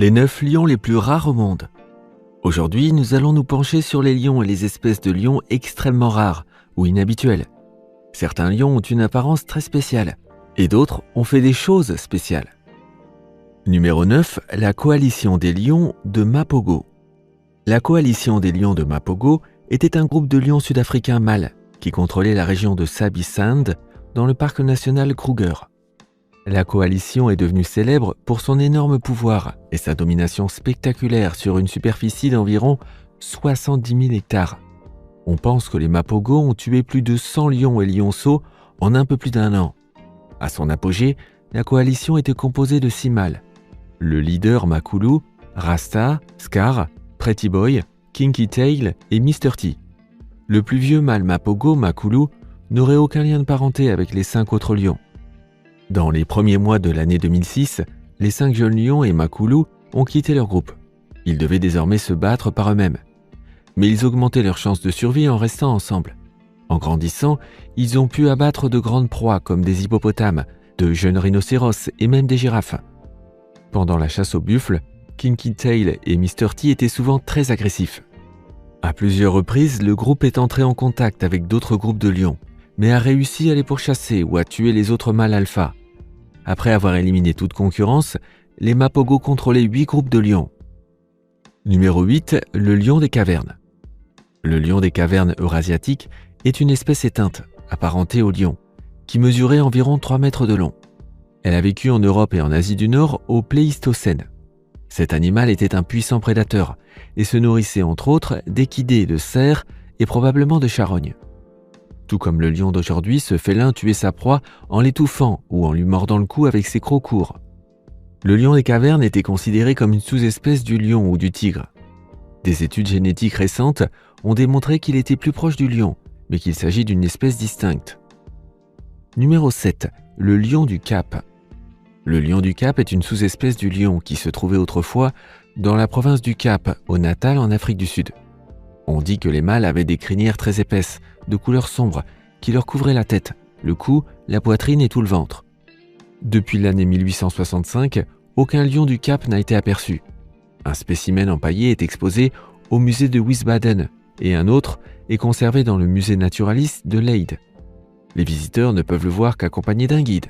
Les 9 lions les plus rares au monde. Aujourd'hui, nous allons nous pencher sur les lions et les espèces de lions extrêmement rares ou inhabituelles. Certains lions ont une apparence très spéciale et d'autres ont fait des choses spéciales. Numéro 9, la coalition des lions de Mapogo. La coalition des lions de Mapogo était un groupe de lions sud-africains mâles qui contrôlait la région de Sabi Sand dans le parc national Kruger. La coalition est devenue célèbre pour son énorme pouvoir et sa domination spectaculaire sur une superficie d'environ 70 000 hectares. On pense que les Mapogo ont tué plus de 100 lions et lionceaux en un peu plus d'un an. À son apogée, la coalition était composée de 6 mâles. Le leader Makulu, Rasta, Scar, Pretty Boy, Kinky Tail et Mr. T. Le plus vieux mâle Mapogo, Makulu, n'aurait aucun lien de parenté avec les 5 autres lions. Dans les premiers mois de l'année 2006, les 5 jeunes lions et Makulu ont quitté leur groupe. Ils devaient désormais se battre par eux-mêmes. Mais ils augmentaient leurs chances de survie en restant ensemble. En grandissant, ils ont pu abattre de grandes proies comme des hippopotames, de jeunes rhinocéros et même des girafes. Pendant la chasse aux buffles, Kinky Tail et Mr. T étaient souvent très agressifs. À plusieurs reprises, le groupe est entré en contact avec d'autres groupes de lions, mais a réussi à les pourchasser ou à tuer les autres mâles alpha. Après avoir éliminé toute concurrence, les Mapogo contrôlaient 8 groupes de lions. Numéro 8, le lion des cavernes. Le lion des cavernes eurasiatiques est une espèce éteinte, apparentée au lion, qui mesurait environ 3 mètres de long. Elle a vécu en Europe et en Asie du Nord au Pléistocène. Cet animal était un puissant prédateur et se nourrissait entre autres d'équidés, de cerfs et probablement de charognes. Tout comme le lion d'aujourd'hui, ce félin tuait sa proie en l'étouffant ou en lui mordant le cou avec ses crocs courts. Le lion des cavernes était considéré comme une sous-espèce du lion ou du tigre. Des études génétiques récentes ont démontré qu'il était plus proche du lion, mais qu'il s'agit d'une espèce distincte. Numéro 7, le lion du Cap. Le lion du Cap est une sous-espèce du lion qui se trouvait autrefois dans la province du Cap, au Natal en Afrique du Sud. On dit que les mâles avaient des crinières très épaisses, de couleur sombre, qui leur couvraient la tête, le cou, la poitrine et tout le ventre. Depuis l'année 1865, aucun lion du Cap n'a été aperçu. Un spécimen empaillé est exposé au musée de Wiesbaden et un autre est conservé dans le musée naturaliste de Leyde. Les visiteurs ne peuvent le voir qu'accompagnés d'un guide.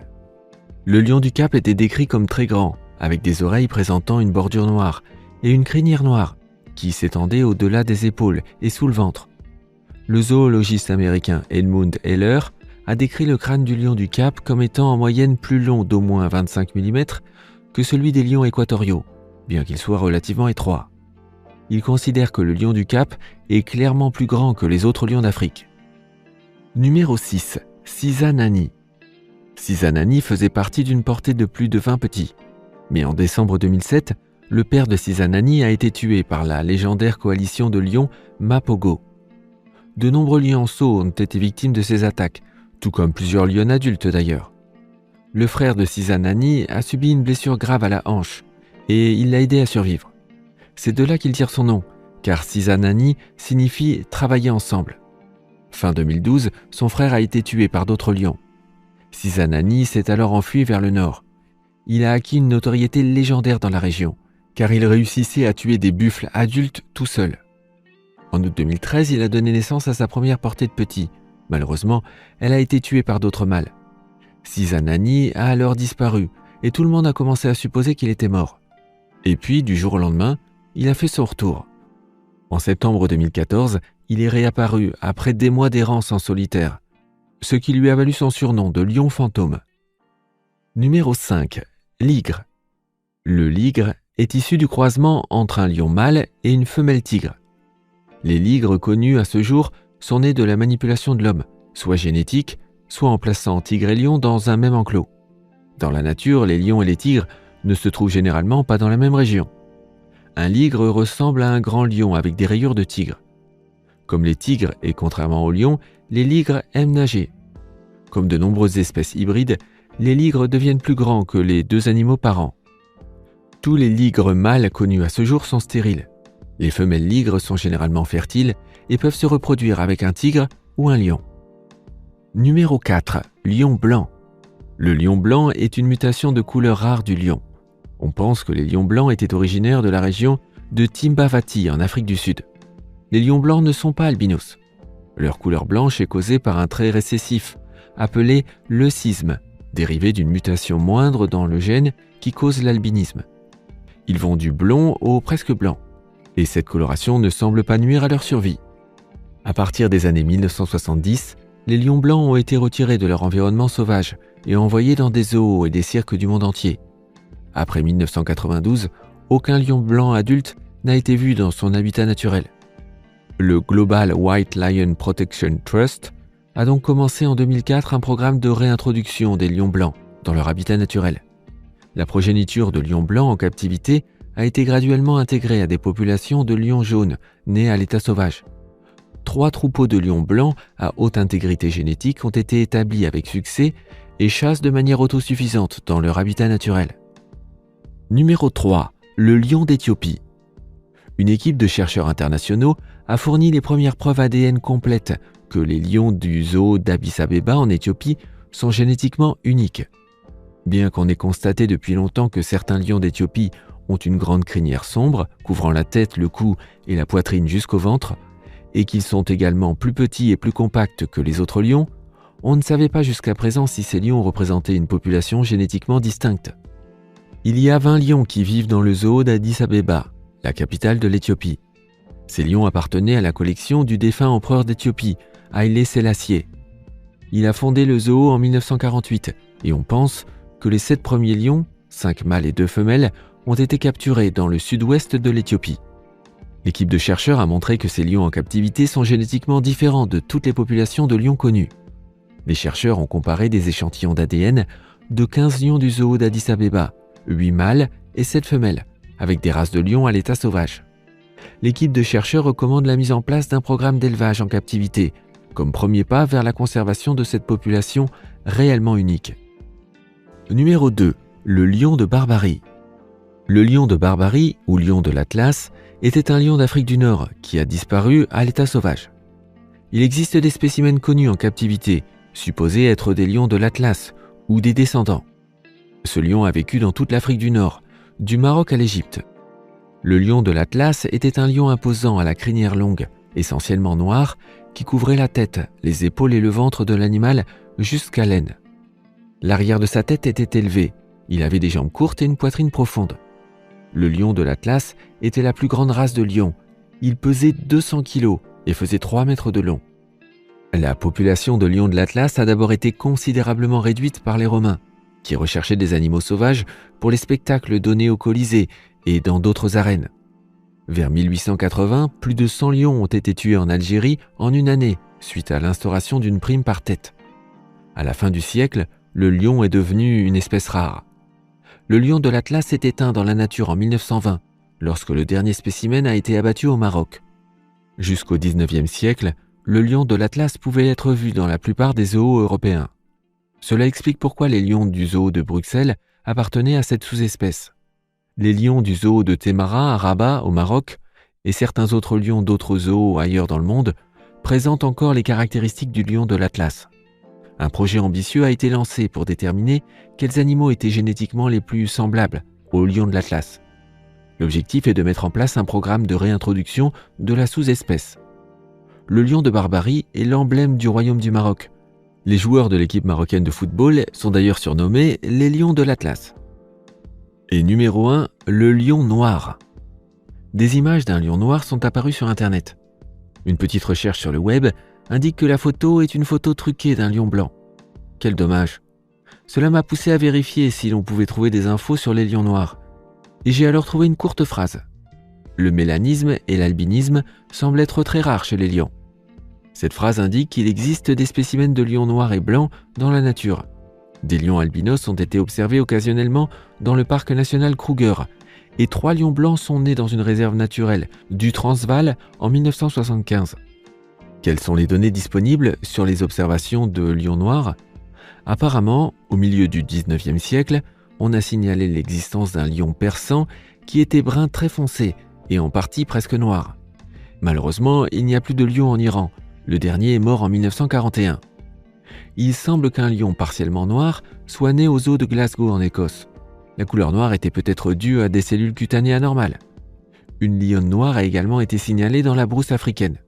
Le lion du Cap était décrit comme très grand, avec des oreilles présentant une bordure noire et une crinière noire qui s'étendait au-delà des épaules et sous le ventre. Le zoologiste américain Edmund Heller a décrit le crâne du lion du Cap comme étant en moyenne plus long d'au moins 25 mm que celui des lions équatoriaux, bien qu'il soit relativement étroit. Il considère que le lion du Cap est clairement plus grand que les autres lions d'Afrique. Numéro 6. Sizanani. Sizanani faisait partie d'une portée de plus de 20 petits. Mais en décembre 2007, le père de Sizanani a été tué par la légendaire coalition de lions Mapogo. De nombreux lionceaux ont été victimes de ces attaques, tout comme plusieurs lions adultes d'ailleurs. Le frère de Sizanani a subi une blessure grave à la hanche et il l'a aidé à survivre. C'est de là qu'il tire son nom, car Sizanani signifie « travailler ensemble ». Fin 2012, son frère a été tué par d'autres lions. Sizanani s'est alors enfui vers le nord. Il a acquis une notoriété légendaire dans la région, car il réussissait à tuer des buffles adultes tout seul. En août 2013, il a donné naissance à sa première portée de petits. Malheureusement, elle a été tuée par d'autres mâles. Sizanani a alors disparu, et tout le monde a commencé à supposer qu'il était mort. Et puis, du jour au lendemain, il a fait son retour. En septembre 2014, il est réapparu après des mois d'errance en solitaire, ce qui lui a valu son surnom de lion fantôme. Numéro 5. Ligre. Le ligre est issu du croisement entre un lion mâle et une femelle tigre. Les ligres connus à ce jour sont nés de la manipulation de l'homme, soit génétique, soit en plaçant tigre et lion dans un même enclos. Dans la nature, les lions et les tigres ne se trouvent généralement pas dans la même région. Un ligre ressemble à un grand lion avec des rayures de tigre. Comme les tigres et contrairement aux lions, les ligres aiment nager. Comme de nombreuses espèces hybrides, les ligres deviennent plus grands que les 2 animaux parents. Tous les ligres mâles connus à ce jour sont stériles. Les femelles ligres sont généralement fertiles et peuvent se reproduire avec un tigre ou un lion. Numéro 4. Lion blanc. Le lion blanc est une mutation de couleur rare du lion. On pense que les lions blancs étaient originaires de la région de Timbavati en Afrique du Sud. Les lions blancs ne sont pas albinos. Leur couleur blanche est causée par un trait récessif, appelé leucisme, dérivé d'une mutation moindre dans le gène qui cause l'albinisme. Ils vont du blond au presque blanc, et cette coloration ne semble pas nuire à leur survie. À partir des années 1970, les lions blancs ont été retirés de leur environnement sauvage et envoyés dans des zoos et des cirques du monde entier. Après 1992, aucun lion blanc adulte n'a été vu dans son habitat naturel. Le Global White Lion Protection Trust a donc commencé en 2004 un programme de réintroduction des lions blancs dans leur habitat naturel. La progéniture de lions blancs en captivité a été graduellement intégrée à des populations de lions jaunes nés à l'état sauvage. 3 troupeaux de lions blancs à haute intégrité génétique ont été établis avec succès et chassent de manière autosuffisante dans leur habitat naturel. Numéro 3. Le lion d'Éthiopie. Une équipe de chercheurs internationaux a fourni les premières preuves ADN complètes que les lions du zoo d'Addis Abeba en Éthiopie sont génétiquement uniques. Bien qu'on ait constaté depuis longtemps que certains lions d'Éthiopie ont une grande crinière sombre, couvrant la tête, le cou et la poitrine jusqu'au ventre, et qu'ils sont également plus petits et plus compacts que les autres lions, on ne savait pas jusqu'à présent si ces lions représentaient une population génétiquement distincte. Il y a 20 lions qui vivent dans le zoo d'Addis Abeba, la capitale de l'Éthiopie. Ces lions appartenaient à la collection du défunt empereur d'Éthiopie, Haïlé Sélassié. Il a fondé le zoo en 1948 et on pense que les 7 premiers lions, 5 mâles et 2 femelles, ont été capturés dans le sud-ouest de l'Éthiopie. L'équipe de chercheurs a montré que ces lions en captivité sont génétiquement différents de toutes les populations de lions connues. Les chercheurs ont comparé des échantillons d'ADN de 15 lions du zoo d'Addis Abeba, 8 mâles et 7 femelles, avec des races de lions à l'état sauvage. L'équipe de chercheurs recommande la mise en place d'un programme d'élevage en captivité, comme premier pas vers la conservation de cette population réellement unique. Numéro 2. Le lion de Barbarie. Le lion de Barbarie, ou lion de l'Atlas, était un lion d'Afrique du Nord qui a disparu à l'état sauvage. Il existe des spécimens connus en captivité, supposés être des lions de l'Atlas ou des descendants. Ce lion a vécu dans toute l'Afrique du Nord, du Maroc à l'Égypte. Le lion de l'Atlas était un lion imposant à la crinière longue, essentiellement noire, qui couvrait la tête, les épaules et le ventre de l'animal jusqu'à l'aine. L'arrière de sa tête était élevé, il avait des jambes courtes et une poitrine profonde. Le lion de l'Atlas était la plus grande race de lions. Il pesait 200 kg et faisait 3 mètres de long. La population de lions de l'Atlas a d'abord été considérablement réduite par les Romains, qui recherchaient des animaux sauvages pour les spectacles donnés au Colisée et dans d'autres arènes. Vers 1880, plus de 100 lions ont été tués en Algérie en une année, suite à l'instauration d'une prime par tête. À la fin du siècle, le lion est devenu une espèce rare. Le lion de l'Atlas s'est éteint dans la nature en 1920, lorsque le dernier spécimen a été abattu au Maroc. Jusqu'au XIXe siècle, le lion de l'Atlas pouvait être vu dans la plupart des zoos européens. Cela explique pourquoi les lions du zoo de Bruxelles appartenaient à cette sous-espèce. Les lions du zoo de Témara à Rabat au Maroc et certains autres lions d'autres zoos ailleurs dans le monde présentent encore les caractéristiques du lion de l'Atlas. Un projet ambitieux a été lancé pour déterminer quels animaux étaient génétiquement les plus semblables au lion de l'Atlas. L'objectif est de mettre en place un programme de réintroduction de la sous-espèce. Le lion de Barbarie est l'emblème du royaume du Maroc. Les joueurs de l'équipe marocaine de football sont d'ailleurs surnommés les lions de l'Atlas. Et numéro 1, le lion noir. Des images d'un lion noir sont apparues sur Internet. Une petite recherche sur le web indique que la photo est une photo truquée d'un lion blanc. Quel dommage. Cela m'a poussé à vérifier si l'on pouvait trouver des infos sur les lions noirs. Et j'ai alors trouvé une courte phrase. Le mélanisme et l'albinisme semblent être très rares chez les lions. Cette phrase indique qu'il existe des spécimens de lions noirs et blancs dans la nature. Des lions albinos ont été observés occasionnellement dans le parc national Kruger et 3 lions blancs sont nés dans une réserve naturelle du Transvaal en 1975. Quelles sont les données disponibles sur les observations de lions noirs ? Apparemment, au milieu du XIXe siècle, on a signalé l'existence d'un lion persan qui était brun très foncé et en partie presque noir. Malheureusement, il n'y a plus de lion en Iran. Le dernier est mort en 1941. Il semble qu'un lion partiellement noir soit né au zoo de Glasgow en Écosse. La couleur noire était peut-être due à des cellules cutanées anormales. Une lionne noire a également été signalée dans la brousse africaine.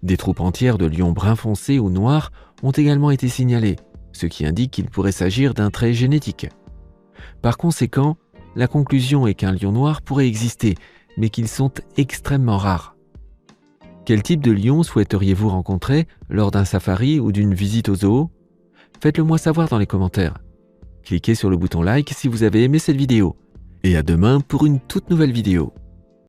Des troupes entières de lions bruns foncés ou noirs ont également été signalées, ce qui indique qu'il pourrait s'agir d'un trait génétique. Par conséquent, la conclusion est qu'un lion noir pourrait exister, mais qu'ils sont extrêmement rares. Quel type de lion souhaiteriez-vous rencontrer lors d'un safari ou d'une visite au zoo? Faites-le moi savoir dans les commentaires. Cliquez sur le bouton like si vous avez aimé cette vidéo. Et à demain pour une toute nouvelle vidéo.